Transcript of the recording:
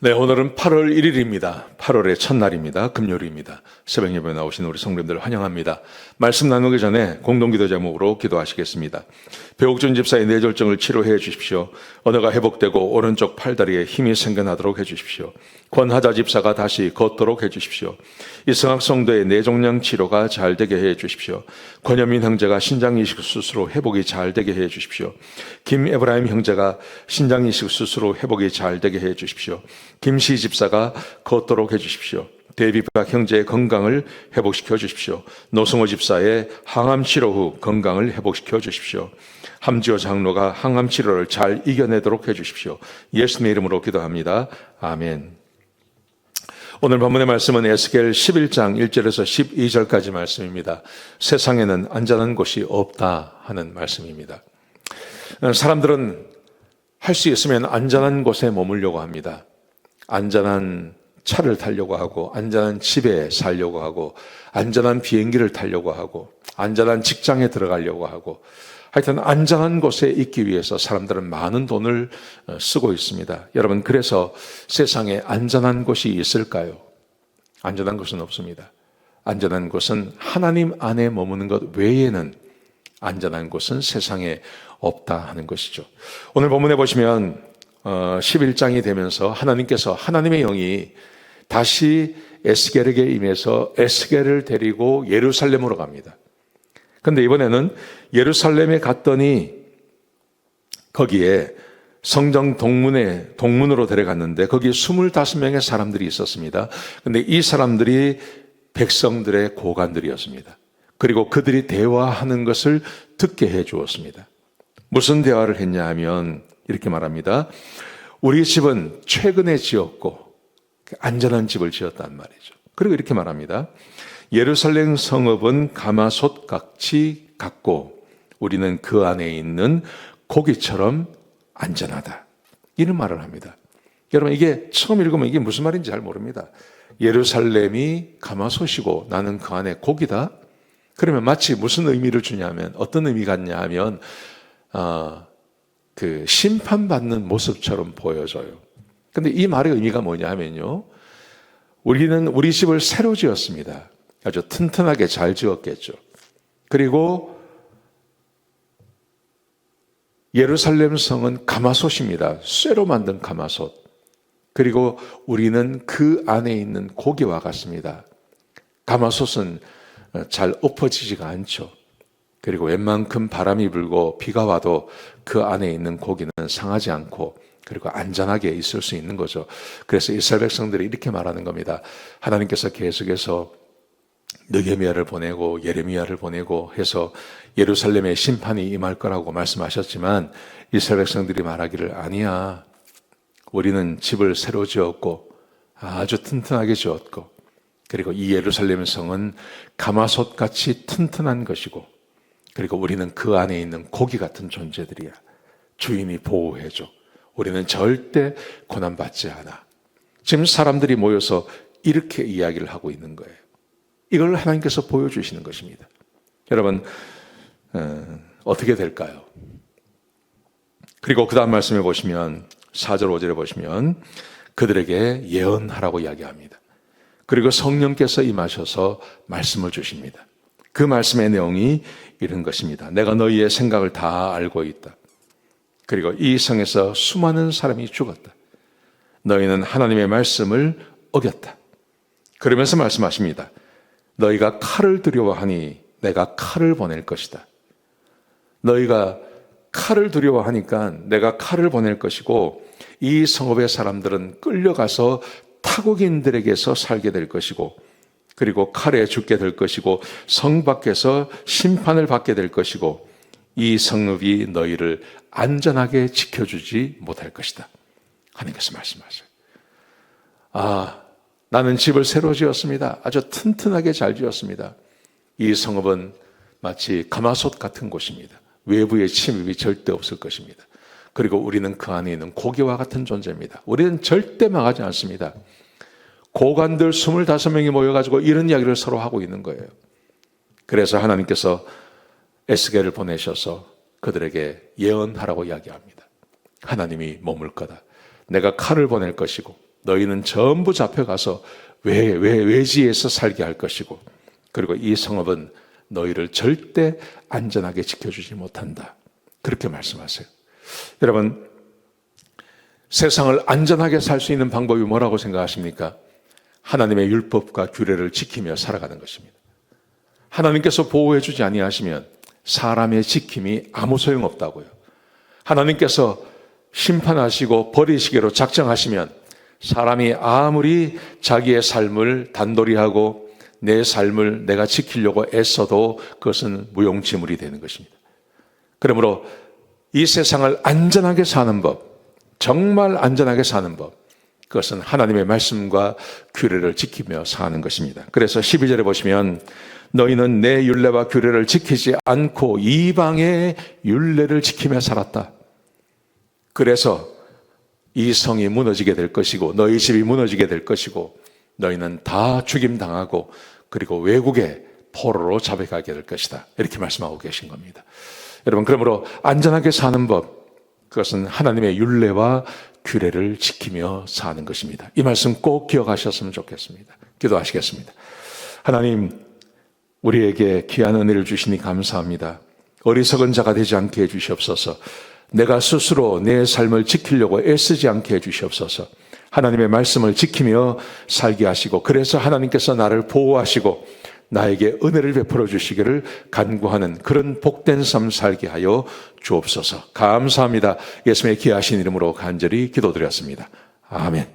네, 오늘은 8월 1일입니다. 8월의 첫날입니다. 금요일입니다. 새벽 예배에 나오신 우리 성도님들 환영합니다. 말씀 나누기 전에 공동기도 제목으로 기도하시겠습니다. 배옥준 집사의 뇌졸중을 치료해 주십시오. 언어가 회복되고 오른쪽 팔다리에 힘이 생겨나도록 해 주십시오. 권하자 집사가 다시 걷도록 해 주십시오. 이승학 성도의 뇌종양 치료가 잘 되게 해 주십시오. 권현민 형제가 신장이식 수술로 회복이 잘 되게 해 주십시오. 김에브라임 형제가 신장이식 수술로 회복이 잘 되게 해 주십시오. 김시 집사가 걷도록 해 주십시오. 데이비박 형제의 건강을 회복시켜 주십시오. 노승호 집사의 항암 치료 후 건강을 회복시켜 주십시오. 함지호 장로가 항암 치료를 잘 이겨내도록 해 주십시오. 예수님의 이름으로 기도합니다. 아멘. 오늘 본문의 말씀은 에스겔 11장 1절에서 12절까지 말씀입니다. 세상에는 안전한 곳이 없다 하는 말씀입니다. 사람들은 할 수 있으면 안전한 곳에 머물려고 합니다. 안전한 차를 타려고 하고, 안전한 집에 살려고 하고, 안전한 비행기를 타려고 하고, 안전한 직장에 들어가려고 하고, 하여튼 안전한 곳에 있기 위해서 사람들은 많은 돈을 쓰고 있습니다. 여러분, 그래서 세상에 안전한 곳이 있을까요? 안전한 곳은 없습니다. 안전한 곳은 하나님 안에 머무는 것 외에는 안전한 곳은 세상에 없다 하는 것이죠. 오늘 본문에 보시면 11장이 되면서 하나님께서 하나님의 영이 다시 에스겔에게 임해서 에스겔을 데리고 예루살렘으로 갑니다. 그런데 이번에는 예루살렘에 갔더니 거기에 성정 동문으로 데려갔는데 거기에 25명의 사람들이 있었습니다. 그런데 이 사람들이 백성들의 고관들이었습니다. 그리고 그들이 대화하는 것을 듣게 해 주었습니다. 무슨 대화를 했냐 하면 이렇게 말합니다. 우리 집은 최근에 지었고 안전한 집을 지었단 말이죠. 그리고 이렇게 말합니다. 예루살렘 성읍은 가마솥 같이 같고 우리는 그 안에 있는 고기처럼 안전하다. 이런 말을 합니다. 여러분, 이게 처음 읽으면 이게 무슨 말인지 잘 모릅니다. 예루살렘이 가마솥이고 나는 그 안에 고기다. 그러면 마치 무슨 의미를 주냐면, 어떤 의미 같냐 하면 그 심판받는 모습처럼 보여져요. 근데 이 말의 의미가 뭐냐 하면요, 우리는 우리 집을 새로 지었습니다. 아주 튼튼하게 잘 지었겠죠. 그리고 예루살렘 성은 가마솥입니다. 쇠로 만든 가마솥. 그리고 우리는 그 안에 있는 고기와 같습니다. 가마솥은 잘 엎어지지가 않죠. 그리고 웬만큼 바람이 불고 비가 와도 그 안에 있는 고기는 상하지 않고 그리고 안전하게 있을 수 있는 거죠. 그래서 이스라엘 백성들이 이렇게 말하는 겁니다. 하나님께서 계속해서 느헤미야를 보내고 예레미야를 보내고 해서 예루살렘에 심판이 임할 거라고 말씀하셨지만 이스라엘 백성들이 말하기를 아니야. 우리는 집을 새로 지었고 아주 튼튼하게 지었고 그리고 이 예루살렘 성은 가마솥같이 튼튼한 것이고 그리고 우리는 그 안에 있는 고기 같은 존재들이야. 주인이 보호해줘. 우리는 절대 고난받지 않아. 지금 사람들이 모여서 이렇게 이야기를 하고 있는 거예요. 이걸 하나님께서 보여주시는 것입니다. 여러분, 어떻게 될까요? 그리고 그 다음 말씀에 보시면 4절 5절에 보시면 그들에게 예언하라고 이야기합니다. 그리고 성령께서 임하셔서 말씀을 주십니다. 그 말씀의 내용이 이런 것입니다. 내가 너희의 생각을 다 알고 있다. 그리고 이 성에서 수많은 사람이 죽었다. 너희는 하나님의 말씀을 어겼다. 그러면서 말씀하십니다. 너희가 칼을 두려워하니 내가 칼을 보낼 것이다. 너희가 칼을 두려워하니까 내가 칼을 보낼 것이고 이 성읍의 사람들은 끌려가서 타국인들에게서 살게 될 것이고 그리고 칼에 죽게 될 것이고 성 밖에서 심판을 받게 될 것이고 이 성읍이 너희를 안전하게 지켜주지 못할 것이다. 하나님께서 말씀하세요. 나는 집을 새로 지었습니다. 아주 튼튼하게 잘 지었습니다. 이 성읍은 마치 가마솥 같은 곳입니다. 외부의 침입이 절대 없을 것입니다. 그리고 우리는 그 안에 있는 고기와 같은 존재입니다. 우리는 절대 망하지 않습니다. 고관들 25명이 모여가지고 이런 이야기를 서로 하고 있는 거예요. 그래서 하나님께서 에스겔을 보내셔서 그들에게 예언하라고 이야기합니다. 하나님이 머물 거다. 내가 칼을 보낼 것이고 너희는 전부 잡혀가서 외지에서 살게 할 것이고, 그리고 이 성읍은 너희를 절대 안전하게 지켜주지 못한다. 그렇게 말씀하세요. 여러분, 세상을 안전하게 살 수 있는 방법이 뭐라고 생각하십니까? 하나님의 율법과 규례를 지키며 살아가는 것입니다. 하나님께서 보호해주지 아니하시면 사람의 지킴이 아무 소용없다고요. 하나님께서 심판하시고 버리시기로 작정하시면 사람이 아무리 자기의 삶을 단도리하고 내 삶을 내가 지키려고 애써도 그것은 무용지물이 되는 것입니다. 그러므로 이 세상을 안전하게 사는 법, 정말 안전하게 사는 법, 그것은 하나님의 말씀과 규례를 지키며 사는 것입니다. 그래서 12절에 보시면 너희는 내 율례와 규례를 지키지 않고 이방의 율례를 지키며 살았다. 그래서 이 성이 무너지게 될 것이고 너희 집이 무너지게 될 것이고 너희는 다 죽임당하고 그리고 외국에 포로로 잡혀가게 될 것이다. 이렇게 말씀하고 계신 겁니다. 여러분, 그러므로 안전하게 사는 법, 그것은 하나님의 율례와 규례를 지키며 사는 것입니다. 이 말씀 꼭 기억하셨으면 좋겠습니다. 기도하시겠습니다. 하나님, 우리에게 귀한 은혜를 주시니 감사합니다. 어리석은 자가 되지 않게 해주시옵소서. 내가 스스로 내 삶을 지키려고 애쓰지 않게 해주시옵소서. 하나님의 말씀을 지키며 살게 하시고, 그래서 하나님께서 나를 보호하시고 나에게 은혜를 베풀어 주시기를 간구하는 그런 복된 삶 살게 하여 주옵소서. 감사합니다. 예수님의 귀하신 이름으로 간절히 기도드렸습니다. 아멘.